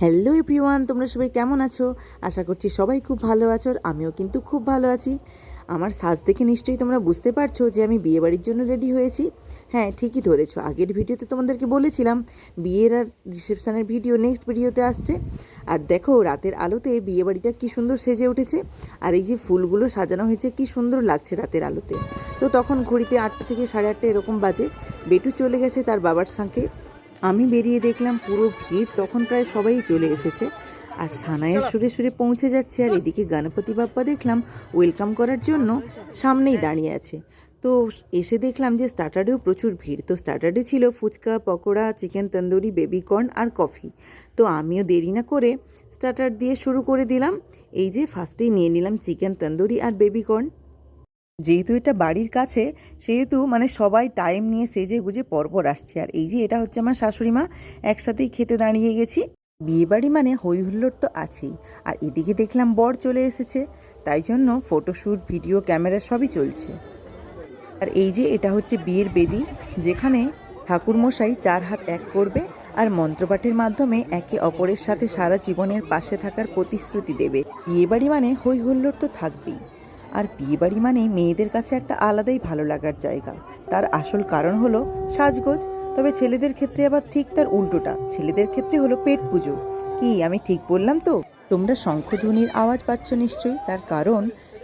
Hello everyone, তোমরা সবাই কেমন আছো? আশা করছি সবাই খুব ভালো আছো, আর আমিও কিন্তু খুব ভালো আছি। আমার সাজ দেখে নিশ্চয়ই তোমরা বুঝতে পারছো যে আমি বিয়েবাড়ির জন্য রেডি হয়েছি। হ্যাঁ, ঠিকই ধরেছো, আগের ভিডিওতে তোমাদেরকে বলেছিলাম বিয়ের আর রিসেপশনের ভিডিও নেক্সট ভিডিওতে আসছে। আর দেখো রাতের আলোতে বিয়েবাড়িটা কি সুন্দর সেজে উঠেছে, আর এই যে ফুলগুলো সাজানো হয়েছে কি সুন্দর লাগছে রাতের আলোতে। তো তখন ঘড়িতে 8টা থেকে 8:30 এরকম বাজে। বেটু চলে গেছে তার বাবার সঙ্গে। আমি বেরিয়ে দেখলাম পুরো ভিড়, তখন প্রায় সবাই চলে এসেছে, আর সানাইয়ের সুরে সুরে পৌঁছে যাচ্ছে। আর এদিকে গণপতি বাপ্পা দেখলাম ওয়েলকাম করার জন্য সামনেই দাঁড়িয়ে আছে। তো এসে দেখলাম যে স্টার্টারেও প্রচুর ভিড়। তো স্টার্টারে ছিল ফুচকা, পকোড়া, চিকেন তন্দুরি, বেবিকর্ন আর কফি। তো আমিও দেরি না করে স্টার্টার দিয়ে শুরু করে দিলাম। এই যে ফার্স্টেই নিয়ে নিলাম চিকেন তন্দুরি আর বেবিকর্ন। যেহেতু এটা বাড়ির কাছে, সেহেতু সবাই টাইম নিয়ে সেজে গুজে পরপর আসছে। আর এই যে এটা হচ্ছে আমার শাশুড়ি মা, একসাথেই খেতে দাঁড়িয়ে গেছি। বিয়েবাড়ি হই হুল্লোড় তো আছেই। আর এদিকে দেখলাম বর চলে এসেছে, তাই জন্য ফটোশ্যুট, ভিডিও, ক্যামেরা সবই চলছে। আর এই যে এটা হচ্ছে বিয়ের বেদি, যেখানে ঠাকুরমশাই 4 হাত এক করবে আর মন্ত্রপাঠের মাধ্যমে একে অপরের সাথে সারা জীবনের পাশে থাকার প্রতিশ্রুতি দেবে। বিয়েবাড়ি হই হুল্লোড় তো থাকবেই। আর বিয়েবাড়ি মেয়েদের কাছে একটা আলাদাই ভালো লাগার জায়গা। তার আসল কারণ হলো সাজগোজ। তবে ছেলেদের ক্ষেত্রে আবার ঠিক তার উল্টোটা, ছেলেদের ক্ষেত্রে হলো পেট পুজো। কি আমি ঠিক বললাম তো? তোমরা শঙ্খধ্বনির আওয়াজ পাচ্ছ নিশ্চয়ই, তার কারণ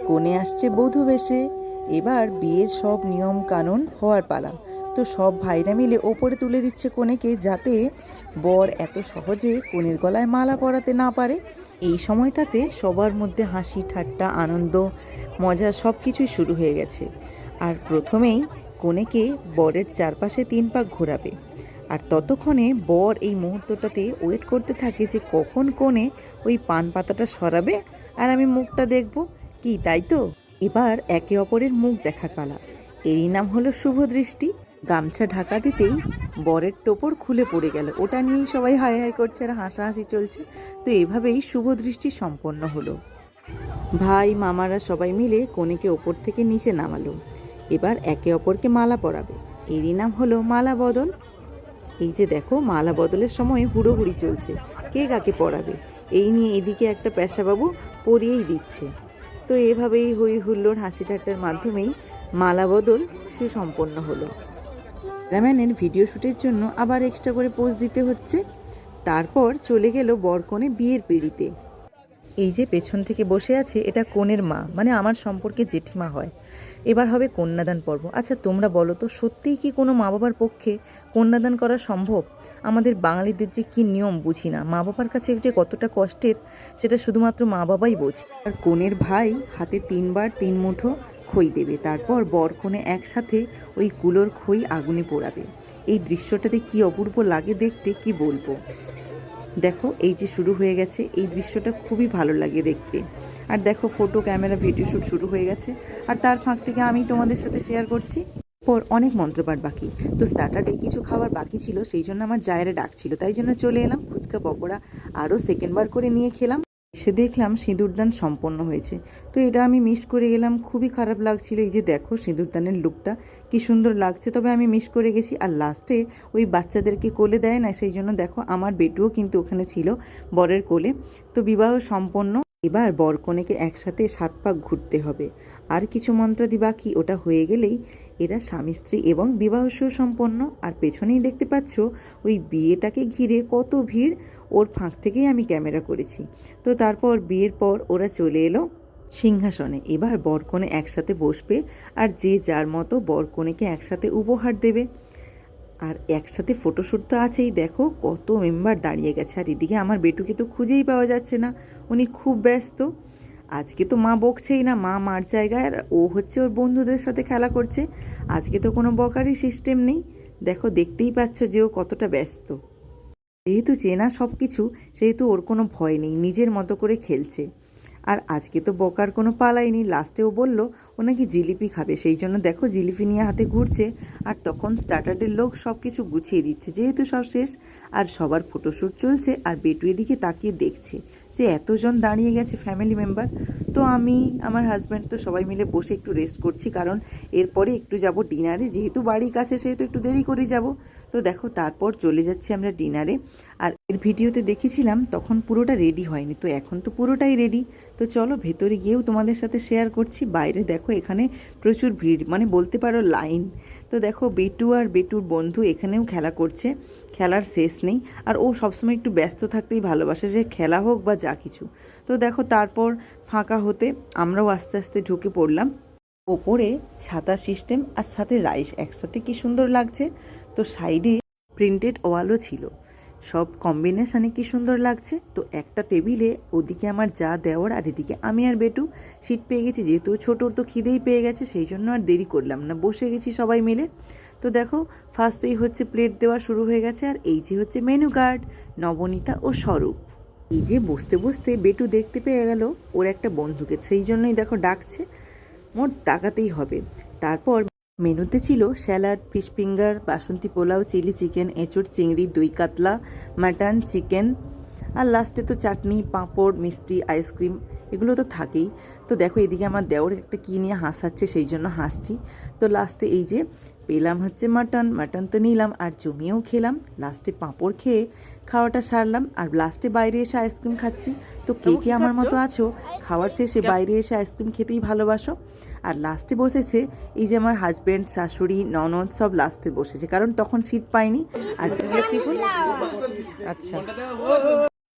কনে আসছে বধূ বেশে। এবার বিয়ের সব নিয়ম কানুন হওয়ার পালা। তো সব ভাইরা মিলে ওপরে তুলে দিচ্ছে কনেকে, যাতে বর এত সহজে কনের গলায় মালা পরাতে না পারে। এই সময়টাতে সবার মধ্যে হাসি, ঠাট্টা, আনন্দ, মজা সব কিছুই শুরু হয়ে গেছে। আর প্রথমেই কনেকে বরের চারপাশে 3 পাক ঘোরাবে। আর ততক্ষণে বর এই মুহূর্তটাতে ওয়েট করতে থাকে যে কখন কনে ওই পান পাতাটা সরাবে আর আমি মুখটা দেখব। কি তাই তো? এবার একে অপরের মুখ দেখার পালা। এরই নাম হলো শুভ দৃষ্টি। গামছা ঢাকা দিতেই বরের টোপর খুলে পড়ে গেল, ওটা নিয়েই সবাই হাই হাই করছে আর হাসাহাসি চলছে। তো এভাবেই শুভ দৃষ্টি সম্পন্ন হলো। ভাই মামারা সবাই মিলে কনেকে ওপর থেকে নিচে নামালো। এবার একে অপরকে মালা পরাবে, এরই নাম হলো মালা বদল। এই যে দেখো, মালা বদলের সময় হুড়োহুড়ি চলছে, কে কাকে পরাবে এই নিয়ে। এদিকে একটা পেশাবাবু পরিয়েই দিচ্ছে। তো এভাবেই হই হুল্লোড় হাসি ঠাট্টার মাধ্যমেই মালা বদল সুসম্পন্ন হলো। ক্যামেরাম্যানের ভিডিও শ্যুটের জন্য আবার এক্সট্রা করে পোজ দিতে হচ্ছে। তারপর চলে গেল বরকনে বিয়ের পিঁড়িতে। এই যে পেছন থেকে বসে আছে, এটা কনের মা, আমার সম্পর্কে জেঠিমা হয়। এবার হবে কন্যাদান পর্ব। আচ্ছা তোমরা বলো তো, সত্যিই কি কোনো মা বাবার পক্ষে কন্যাদান করা সম্ভব? আমাদের বাঙালিদের যে কি নিয়ম বুঝি না, মা বাবার কাছে যে কতটা কষ্টের সেটা শুধুমাত্র মা বাবাই বোঝে। আর কনের ভাই হাতে 3 বার 3 মুঠো খই দেবে, তারপর বর কনে একসাথে ওই কুলোর খই আগুনে পোড়াবে। এই দৃশ্যটাতে কি অপূর্ব লাগে দেখতে, কি বলবো। দেখো এই যে শুরু হয়ে গেছে, এই দৃশ্যটা খুবই ভালো লাগে দেখতে। আর দেখো ফটো, ক্যামেরা, ভিডিও শ্যুট শুরু হয়ে গেছে, আর তার ফাঁক থেকে আমি তোমাদের সাথে শেয়ার করছি। পর অনেক মন্ত্রপাঠ বাকি, তো স্টার্টারে কিছু খাবার বাকি ছিল, সেই জন্য আমার জায়েরা ডাকছিল, তাই জন্য চলে এলাম। ফুচকা, পকোড়া আরও সেকেন্ডবার করে নিয়ে খেলাম। এসে দেখলাম সিঁদুরদান সম্পন্ন হয়েছে, তো এটা আমি মিস করে গেলাম, খুবই খারাপ লাগছিল। এই যে দেখো সিঁদুরদানের লুকটা কি সুন্দর লাগছে, তবে আমি মিস করে গেছি। আর লাস্টে ওই বাচ্চাদেরকে কোলে দেয় না, সেই জন্য দেখো আমার বেটুও কিন্তু ওখানে ছিল বরের কোলে। তো বিবাহ সম্পন্ন। এবার বর কনেকে একসাথে 7 পাক ঘুরতে হবে। আর কিছু মন্ত্রাদি বাকি, ওটা হয়ে গেলেই এরা স্বামী স্ত্রী এবং বিবাহ সুসম্পন্ন। আর পেছনেই দেখতে পাচ্ছ ওই বিয়েটাকে ঘিরে কত ভিড়, ওর ফাঁক থেকেই আমি ক্যামেরা করেছি। তো তারপর বিয়ের পর ওরা চলে এলো সিংহাসনে। এবার বর কনে একসাথে বসবে, আর যে যার মতো বর কনেকে একসাথে উপহার দেবে। আর একসাথে ফটোশ্যুট তো আছেই, দেখো কত মেম্বার দাঁড়িয়ে গেছে। আর এদিকে আমার বেটুকে তো খুঁজেই পাওয়া যাচ্ছে না, উনি খুব ব্যস্ত। আজকে তো মা বকছেই না, মা মার জায়গায়, আর ও হচ্ছে ওর বন্ধুদের সাথে খেলা করছে। আজকে তো কোনো বকারই সিস্টেম নেই। দেখো দেখতেই পাচ্ছ যে ও কতটা ব্যস্ত। যেহেতু চেনা সব কিছু, সেহেতু ওর কোনো ভয় নেই, নিজের মতো করে খেলছে। আর আজকে তো বকার কোনো পালাই নেই। লাস্টেও বলল ও নাকি জিলিপি খাবে, সেই জন্য দেখো জিলিপি নিয়ে হাতে ঘুরছে। আর তখন স্টার্টারের লোক সব কিছু গুছিয়ে দিচ্ছে, যেহেতু সব শেষ। আর সবার ফটোশ্যুট চলছে, আর বেটু এদিকে তাকিয়ে দেখছে যে এতজন দাঁড়িয়ে গেছে ফ্যামিলি মেম্বার। তো আমি, আমার হাজব্যান্ড তো সবাই মিলে বসে একটু রেস্ট করছি, কারণ এরপরে একটু যাব ডিনারে, যেহেতু বাড়ির কাছে সেহেতু একটু দেরি করে যাব। তো দেখো তারপর চলে যাচ্ছি আমরা ডিনারে। আর এর ভিডিওতে দেখেছিলাম তখন পুরোটা রেডি হয়নি, তো এখন তো পুরোটাই রেডি। তো চলো ভেতরে গিয়েও তোমাদের সাথে শেয়ার করছি। বাইরে দেখো এখানে প্রচুর ভিড়, মানে বলতে পারো লাইন। তো দেখো বেটু আর বেটুর বন্ধু এখানেও খেলা করছে, খেলার শেষ নেই। আর ও সবসময় একটু ব্যস্ত থাকতেই ভালোবাসে, যে খেলা হোক বা যা কিছু। তো দেখো তারপর ফাঁকা হতে আমরাও আস্তে আস্তে ঢুকে পড়লাম। ওপরে ছাতা সিস্টেম আর সাথে রাইস একসাথে কি সুন্দর লাগছে। তো সাইডে প্রিন্টেড ওয়ালও ছিল, সব কম্বিনেশানে কি সুন্দর লাগছে। তো একটা টেবিলে ওদিকে আমার যা দেওয়ার আর এদিকে আমি আর বেটু সিট পেয়ে গেছি। যেহেতু ছোটোর তো খিদেই পেয়ে গেছে, সেই জন্য আর দেরি করলাম না, বসে গেছি সবাই মিলে। তো দেখো ফার্স্টেই হচ্ছে প্লেট দেওয়া শুরু হয়ে গেছে। আর এই যে হচ্ছে মেনু কার্ড, নবনীতা ও স্বরূপ। এই যে বসতে বসতে বেটু দেখতে পেয়ে গেল ওর একটা বন্ধুকে, সেই জন্যই দেখো ডাকছে, মোট তাকাতেই হবে। তারপর মেনুতে ছিল স্যালাড, ফিশ ফিঙ্গার, বাসন্তী পোলাও, চিলি চিকেন, এঁচোড় চিংড়ি, দই কাতলা, মাটন, চিকেন, আর লাস্টে তো চাটনি, পাঁপড়, মিষ্টি, আইসক্রিম, এগুলো তো থাকেই। তো দেখো এদিকে আমার দেওর একটা কী নিয়ে হাসাচ্ছে, সেই জন্য হাসছি। তো লাস্টে এই যে পেলাম হচ্ছে মাটন তো নিলাম আর জমিয়েও খেলাম। লাস্টে পাঁপড় খেয়ে খাওয়াটা সারলাম, আর লাস্টে বাইরে এসে আইসক্রিম খাচ্ছি। তো কে কে আমার মতো আছো খাওয়ার শেষে বাইরে এসে আইসক্রিম খেতেই ভালোবাসো? আর লাস্টে বসেছে এই যে আমার হাজব্যান্ড, শাশুড়ি, ননদ সব লাস্টে বসেছে, কারণ তখন সিট পাইনি। আর আচ্ছা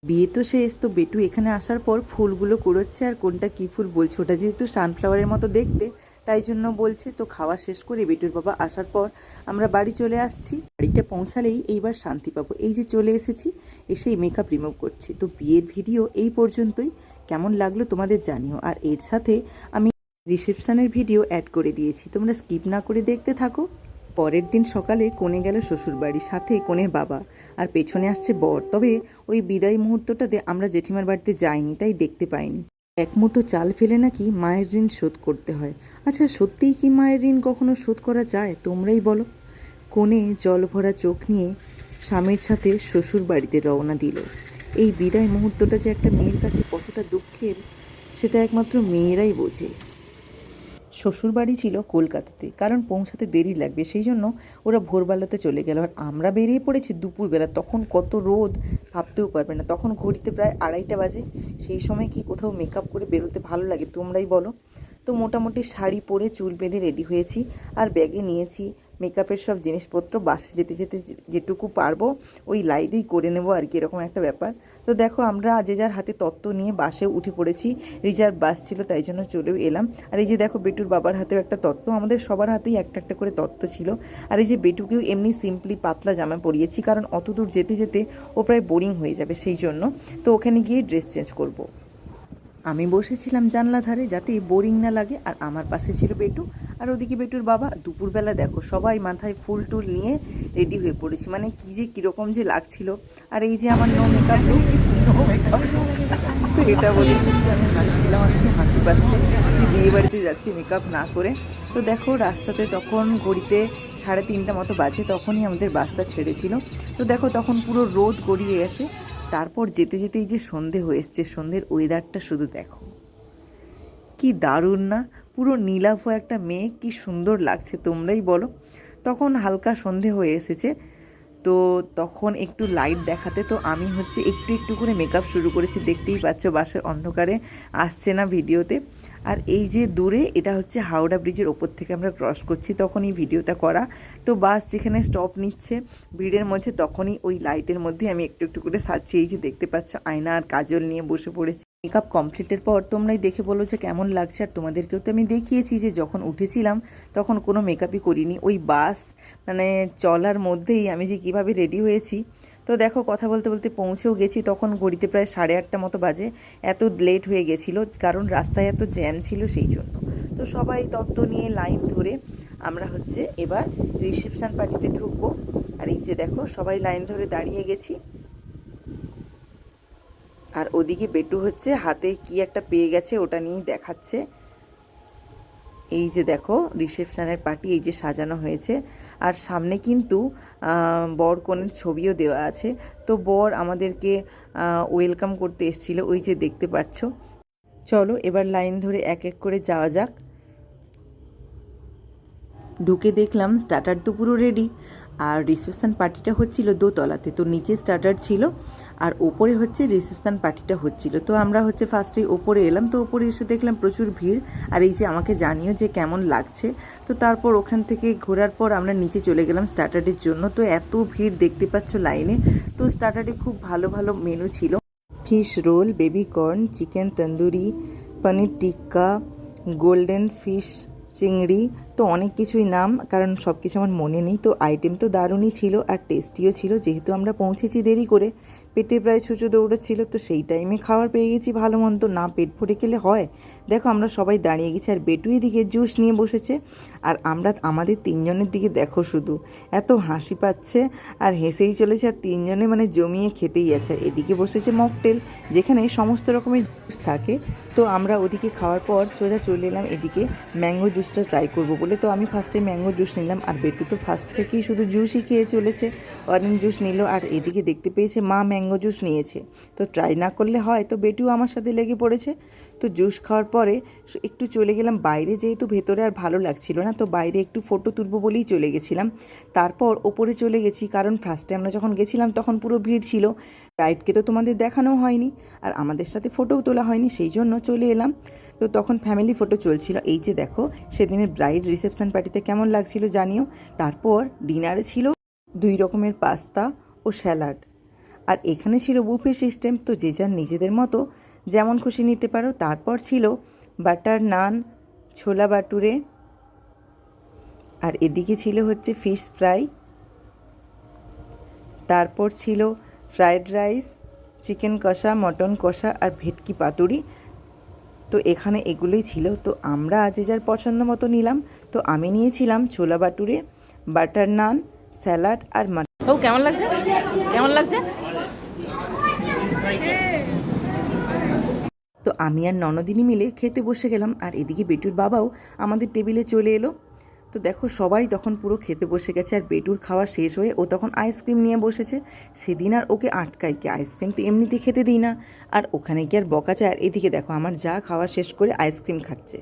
বিয়ে তো শেষ। তো বেটু এখানে আসার পর ফুলগুলো কুড়োচ্ছে, আর কোনটা কী ফুল বলছে, ওটা যেহেতু সানফ্লাওয়ারের মতো দেখতে তাই জন্য বলছে। তো খাওয়া শেষ করে বেটুর বাবা আসার পর আমরা বাড়ি চলে আসছি। বাড়িতে পৌঁছালেই এইবার শান্তি পাবো। এই যে চলে এসেছি, এসেই মেকআপ রিমুভ করছি। তো বিয়ের ভিডিও এই পর্যন্তই, কেমন লাগলো তোমাদের জানিও। আর এর সাথে আমি রিসেপশনের ভিডিও অ্যাড করে দিয়েছি, তোমরা স্কিপ না করে দেখতে থাকো। পরের দিন সকালে কনে গেল শ্বশুরবাড়ি, সাথে কনের বাবা, আর পেছনে আসছে বর। তবে ওই বিদায় মুহূর্তটাতে আমরা জেঠিমার বাড়িতে যাইনি, তাই দেখতে পাইনি। এক মুঠো চাল ফেলে নাকি মায়ের ঋণ শোধ করতে হয়। আচ্ছা সত্যিই কি মায়ের ঋণ কখনো শোধ করা যায়, তোমরাই বলো। কনে জল ভরা চোখ নিয়ে স্বামীর সাথে শ্বশুর বাড়িতে রওনা দিল। এই বিদায় মুহূর্তটা যে একটা মেয়ের কাছে কতটা দুঃখের, সেটা একমাত্র মেয়েরাই বোঝে। শ্বশুরবাড়ি ছিল কলকাতাতে, কারণ পৌঁছাতে দেরি লাগবে, সেই জন্য ওরা ভোরবেলাতে চলে গেল। আর আমরা বেরিয়ে পড়েছি দুপুরবেলা, তখন কত রোদ ভাবতেও পারবে না। তখন ঘড়িতে প্রায় 2:30 বাজে। সেই সময় কি কোথাও মেকআপ করে বেরোতে ভালো লাগে, তোমরাই বলো। তো মোটামুটি শাড়ি পরে চুল বেঁধে রেডি হয়েছি, আর ব্যাগে নিয়েছি মেকআপের সব জিনিসপত্র। বাসে যেতে যেতে যেটুকু পারবো ওই লাইটেই করে নেবো আর কি, এরকম একটা ব্যাপার। তো দেখো আমরা যে যার হাতে তত্ত্ব নিয়ে বাসে উঠে পড়েছি। রিজার্ভ বাস ছিল তাই জন্য চলেও এলাম। আর এই যে দেখো বেটুর বাবার হাতেও একটা তত্ত্ব, আমাদের সবার হাতেই একটা একটা করে তত্ত্ব ছিল। আর এই যে বেটুকেও এমনি সিম্পলি পাতলা জামা পরিয়েছি, কারণ অত দূর যেতে যেতে ও প্রায় বোরিং হয়ে যাবে, সেই জন্য। তো ওখানে গিয়ে ড্রেস চেঞ্জ করব। আমি বসেছিলাম জানলা ধারে, যাতে বোরিং না লাগে। আর আমার পাশে ছিল বেটু, আর ওদিকে বেটুর বাবা। দুপুরবেলা দেখো সবাই মাথায় ফুল টুল নিয়ে রেডি হয়ে পড়েছি, মানে কী যে কীরকম যে লাগছিল। আর এই যে আমার নো মেকআপ লুক, তো এটা বলে যে আমি হাসছিলাম, আর কি হাসি পাচ্ছে যে বিয়ে বাড়িতে যাচ্ছি মেকআপ না করে। তো দেখো রাস্তাতে তখন ঘড়িতে 3:30 মতো বাজে, তখনই আমাদের বাসটা ছেড়েছিল। তো দেখো তখন পুরো রোদ গড়িয়ে গেছে। তারপর যেতে যেতে এই যে সন্ধে হয়ে এসছে, সন্ধ্যের ওয়েদারটা শুধু দেখো কি দারুণ না, পুরো নীলাভ একটা মেয়ে, কি সুন্দর লাগছে তোমরাই বলো। তখন হালকা সন্ধে হয়ে এসেছে, তো তখন একটু লাইট দেখাতে তো আমি হচ্ছে একটু একটু করে মেকআপ শুরু করেছি, দেখতেই পাচ্ছ বাসের অন্ধকারে আসছে না ভিডিওতে। আর এই যে দূরে এটা হচ্ছে হাওড়া ব্রিজের ওপর থেকে আমরা ক্রস করছি, তখনই ভিডিওটা করা। তো বাস যেখানে স্টপ নিচ্ছে ভিড়ের মধ্যে, তখনই ওই লাইটের মধ্যে আমি একটু একটু করে সাজছি। এই যে দেখতে পাচ্ছ আয়না আর কাজল নিয়ে বসে পড়েছি। মেকআপ কমপ্লিটের পর তোমরাই দেখে বলো যে কেমন লাগছে। আর তোমাদেরকেও তো আমি দেখিয়েছি যে যখন উঠেছিলাম তখন কোনো মেকআপই করিনি, ওই বাস মানে চলার মধ্যেই আমি যে কীভাবে রেডি হয়েছি। তো দেখো কথা বলতে বলতে পৌঁছেও গেছি, তখন ঘড়িতে প্রায় 8:30 মতো বাজে। এত লেট হয়ে গেছিলো কারণ রাস্তায় এত জ্যাম ছিল, সেই জন্য। তো সবাই তত্ত্ব নিয়ে লাইন ধরে আমরা হচ্ছে এবার রিসেপশন পার্টিতে ঢুকবো। আর এই যে দেখো সবাই লাইন ধরে দাঁড়িয়ে গেছি। আর ওদিকে বেটু হচ্ছে হাতে কি একটা পেয়ে গেছে, ওটা নিয়েই দেখাচ্ছে। এই যে দেখো রিসেপশনের পার্টি এই যে সাজানো হয়েছে, আর সামনে কিন্তু বর কনের ছবিও দেওয়া আছে। তো বর আমাদেরকে ওয়েলকাম করতে এসেছিল, ওই যে দেখতে পাচ্ছ। চলো এবার লাইন ধরে এক এক করে যাওয়া যাক। ঢুকে দেখলাম স্টার্টার তো পুরো রেডি, আর রিসেপশন পার্টিটা হচ্ছিল দোতলাতে, তো নিচে স্টার্টার ছিল আর ওপরে হচ্ছে রিসেপশন পার্টিটা হচ্ছিল। তো আমরা হচ্ছে ফার্স্টে ওপরে এলাম, তো ওপরে এসে দেখলাম প্রচুর ভিড়। আর এই যে আমাকে জানিও যে কেমন লাগছে। তো তারপর ওখান থেকে ঘোরার পর আমরা নিচে চলে গেলাম স্টার্টারের জন্য। তো এত ভিড় দেখতে পাচ্ছ লাইনে। তো স্টার্টারে খুব ভালো ভালো মেনু ছিল, fish roll, baby corn, chicken tandoori, paneer tikka, golden fish চিংড়ি, তো অনেক কিছুই নাম, কারণ সব কিছু আমার মনে নেই। তো আইটেম তো দারুণই ছিল আর টেস্টিও ছিল। যেহেতু আমরা পৌঁছেছি দেরি করে, পেটে প্রায় ছুঁচো দৌড়াচ্ছিল, তো সেই টাইমে খাবার পেয়ে গেছি ভালো মন্দ, না পেট ভরে খেলে হয়। দেখো আমরা সবাই দাঁড়িয়ে গেছি আর বেটু এদিকে জুস নিয়ে বসেছে। আর আমরা আমাদের তিনজনের দিকে দেখো শুধু, এত হাসি পাচ্ছে আর হেসেই চলেছে। আর তিনজনে মানে জমিয়ে খেতেই আছে। আর এদিকে বসেছে মকটেল, যেখানে সমস্ত রকমের জুস থাকে। তো আমরা ওদিকে খাওয়ার পর সোজা চলে এলাম এদিকে ম্যাঙ্গো জুসটা ট্রাই করবো বলে। তো আমি ফার্স্টে ম্যাঙ্গো জুস নিলাম আর বেটু তো ফার্স্ট থেকেই শুধু জুসই খেয়ে চলেছে, অরেঞ্জ জুস নিল। আর এদিকে দেখতে পেয়েছে মা ম্যাঙ্গো জুস নিয়েছে, তো ট্রাই না করলে হয়, তো বেটু আমার সাথে লেগে পড়েছে। তো জুস খাওয়ার পরে একটু চলে গেলাম বাইরে, যেহেতু ভেতরে আর ভালো লাগছিল না, তো বাইরে একটু ফটো তুলবো বলেই চলে গেছিলাম। তারপর ওপরে চলে গেছি, কারণ ফার্স্টে আমরা যখন গেছিলাম তখন পুরো ভিড় ছিল, রাইডকে তো তোমাদের দেখানো হয়নি আর আমাদের সাথে ফটোও তোলা হয়নি, সেই জন্য চলে এলাম। তো তখন ফ্যামিলি ফটো চলছিল। এই যে দেখো সেদিনের ব্রাইড রিসেপশন পার্টিতে কেমন লাগছিল জানিও। তারপর ডিনারে ছিল 2 রকমের পাস্তা ও স্যালাড। আর এখানে ছিল বুফে সিস্টেম, তো যে যার নিজেদের মতো যেমন খুশি নিতে পারো। তারপর ছিল বাটার নান, ছোলা বাটুরে, আর এদিকে ছিল হচ্ছে ফিশ ফ্রাই। তারপর ছিল ফ্রায়েড রাইস, চিকেন কষা, মটন কষা আর ভেটকি পাতুরি। তো এখানে এগুলোই ছিল। তো আমরা যে যার পছন্দ মতো নিলাম। তো আমি নিয়েছিলাম ছোলা বাটুরে, বাটার নান, স্যালাড আর মাটন। তো কেমন লাগছে, কেমন লাগছে? তো আমি আর ননদিনী মিলে খেতে বসে গেলাম। আর এদিকে বেটুর বাবাও আমাদের টেবিলে চলে এলো। তো দেখো সবাই তখন পুরো খেতে বসে গেছে। আর বেটুর খাওয়া শেষ হয়ে ও তখন আইসক্রিম নিয়ে বসেছে। সেদিন আর ওকে আটকাই কি, আইসক্রিম তো এমনিতে খেতে দিই না, আর ওখানে গিয়ে আর বকা চায়। আর এদিকে দেখো আমার যা খাওয়া শেষ করে আইসক্রিম খাচ্ছে।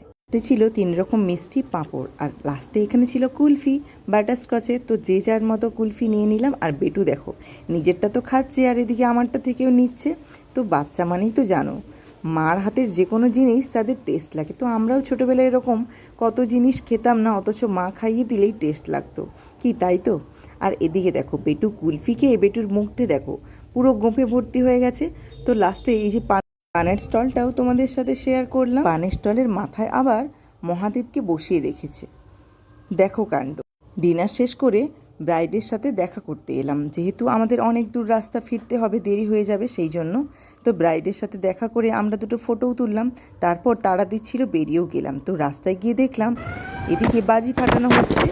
ছিল 3 রকম মিষ্টি, পাঁপড়, আর লাস্টে এখানে ছিল কুলফি বাটারস্কচে। তো যে যার মতো কুলফি নিয়ে নিলাম। আর বেটু দেখো নিজেরটা তো খাচ্ছে আর এদিকে আমারটা থেকেও নিচ্ছে। তো বাচ্চা মানেই তো জানো, মার হাতের যে কোনো জিনিস তাদের টেস্ট লাগে। তো আমরাও ছোটোবেলায় এরকম কত জিনিস খেতাম না, অথচ মা খাইয়ে দিলেই টেস্ট লাগতো কি, তাই তো? আর এদিকে দেখো বেটু কুলফি খেয়ে বেটুর মুখতে দেখো পুরো গোঁফে ভর্তি হয়ে গেছে। তো লাস্টে এই যে পানের স্টলটাও তোমাদের সাথে শেয়ার করলাম। পানের স্টলের মাথায় আবার মহাদেবকে বসিয়ে রেখেছে, দেখো কাণ্ড। ডিনার শেষ করে ব্রাইডের সাথে দেখা করতে এলাম, যেহেতু আমাদের অনেক দূর রাস্তা ফিরতে হবে, দেরি হয়ে যাবে সেই জন্য। তো ব্রাইডের সাথে দেখা করে আমরা দুটো ফটোও তুললাম। তারপর তাড়া দিচ্ছিল, বেরিয়েও গেলাম। তো রাস্তায় গিয়ে দেখলাম এদিকে বাজি ফাটানো হচ্ছে।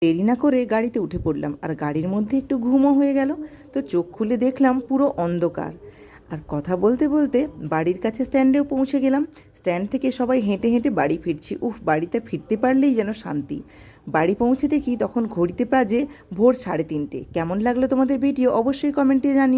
দেরি না করে গাড়িতে উঠে পড়লাম, আর গাড়ির মধ্যে একটু ঘুমও হয়ে গেল। তো চোখ খুলে দেখলাম পুরো অন্ধকার। আর কথা বলতে বলতে বাড়ির কাছে স্ট্যান্ডেও পৌঁছে গেলাম। স্ট্যান্ড থেকে সবাই হেঁটে হেঁটে বাড়ি ফিরছি। বাড়িতে ফিরতে পারলেই যেন শান্তি। বাড়ি পৌঁছে দেখি তখন ঘড়িতে বাজে ভোর 3:30। কেমন লাগলো তোমাদের ভিডিও অবশ্যই কমেন্টে জানিও।